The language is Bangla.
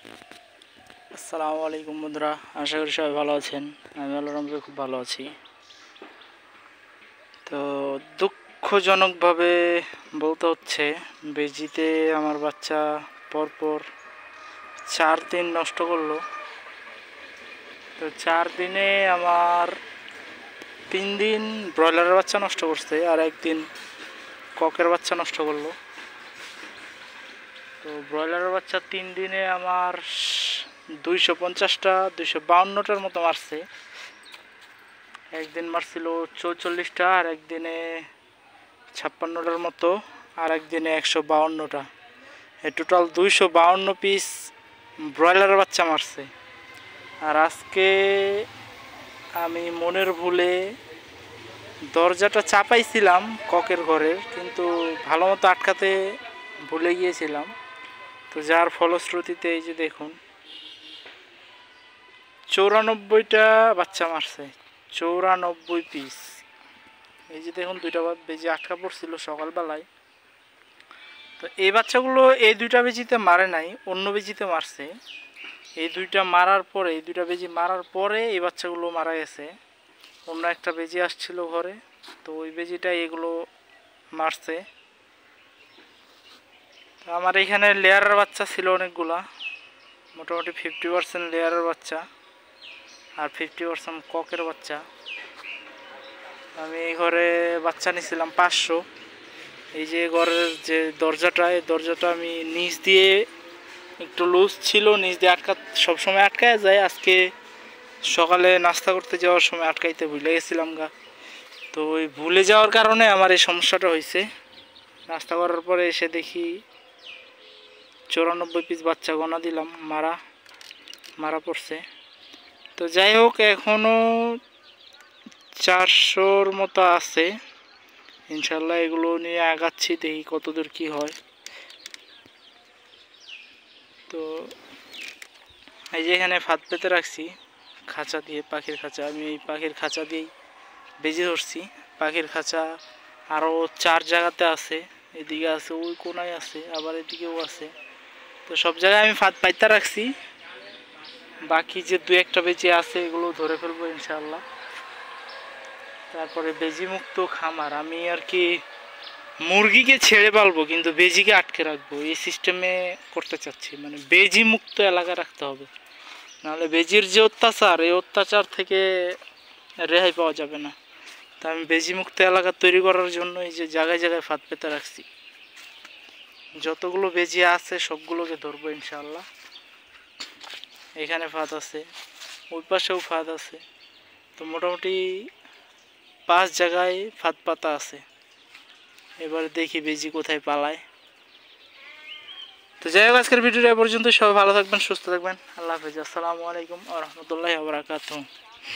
আসসালামু আলাইকুম বন্ধুরা, আশা করি সবাই ভালো আছেন। আমি আল্লাহর রহমতে খুব ভালো আছি। তো দুঃখজনকভাবে বলতে হচ্ছে, বেজিতে আমার বাচ্চা পরপর 4 দিন নষ্ট করলো। তো 4 দিনে আমার 3 দিন ব্রয়লারের বাচ্চা নষ্ট করছে, আর একদিন ককের বাচ্চা নষ্ট করলো। তো ব্রয়লারের বাচ্চা 3 দিনে আমার 250টা 252টার মতো মারছে। একদিন মারছিল 44টা, আর একদিনে 56টার মতো, আর একদিনে 152টা। টোটাল 252 পিস ব্রয়লারের বাচ্চা মারছে। আর আজকে আমি মনের ভুলে দরজাটা চাপাইছিলাম ককের ঘরের, কিন্তু ভালো মতো আটকাতে ভুলে গিয়েছিলাম। তো যার ফলশ্রুতিতে এই যে দেখুন 94টা বাচ্চা মারছে, 94 পিস। এই যে দেখুন 2টা বেজি আটকা পড়ছিল সকালবেলায়। তো এই বাচ্চাগুলো এই 2টা বেজিতে মারে নাই, অন্য বেজিতে মারছে। এই 2টা মারার পরে, এই 2টা বেজি মারার পরে এই বাচ্চাগুলো মারা গেছে। অন্য একটা বেজি আসছিল ঘরে, তো ওই বেজিটা এগুলো মারছে। তো আমার এখানে লেয়ারের বাচ্চা ছিল অনেকগুলা, মোটামুটি 50% লেয়ারের বাচ্চা আর 50% ককের বাচ্চা। আমি এই ঘরে বাচ্চা নিয়েছিলাম 500। এই যে ঘরের যে দরজাটা, এই দরজাটা আমি নিচ দিয়ে একটু লুজ ছিল, নিচ দিয়ে সবসময় আটকায় যায়। আজকে সকালে নাস্তা করতে যাওয়ার সময় আটকাইতে ভুলে গেছিলাম গা। তো ওই ভুলে যাওয়ার কারণে আমার এই সমস্যাটা হয়েছে। নাস্তা করার পরে এসে দেখি 94 পিস বাচ্চা গোনা দিলাম, মারা পড়ছে। তো যাই হোক, এখনও 400-র মতো আছে। ইনশাল্লাহ এগুলো নিয়ে আগাচ্ছি, দেখি কতদূর কি হয়। তো এই যে এখানে ফাঁদ পেতে রাখছি খাঁচা দিয়ে, পাখির খাঁচা। আমি এই পাখির খাঁচা দিয়েই বেজে ধরছি। পাখির খাঁচা আরও 4 জায়গাতে আছে, এদিকে আছে, ওই কোনায় আছে, আবার এদিকেও আছে। তো সব জায়গায় আমি ফাঁদ পাইতে রাখছি। বাকি যে 2-1টা বেজি আছে এগুলো ধরে ফেলবো ইনশাআল্লাহ। তারপরে বেজি মুক্ত খামার, আমি আর কি মুরগিকে ছেড়ে পালবো কিন্তু বেজিকে আটকে রাখবো, এই সিস্টেমে করতে চাচ্ছি। মানে বেজি মুক্ত এলাকা রাখতে হবে, নাহলে বেজির যে অত্যাচার, এই অত্যাচার থেকে রেহাই পাওয়া যাবে না। তা আমি বেজি মুক্ত এলাকা তৈরি করার জন্য এই যে জায়গায় জায়গায় ফাঁদ পেতে রাখছি। যতগুলো বেজি আছে সবগুলোকে ধরবো ইনশাআল্লাহ। এখানে ফাঁদ আছে, ওই পাশেও ফাঁদ আছে। তো মোটামুটি 5 জায়গায় ফাঁদ পাতা আছে। এবার দেখি বেজি কোথায় পালায়। তো যাই হোক, আজকের ভিডিওটা এ পর্যন্ত। সবাই ভালো থাকবেন, সুস্থ থাকবেন। আল্লাহ হাফেজ। আসসালামু আলাইকুম ওয়া রাহমাতুল্লাহি ওয়া বারাকাতুহু।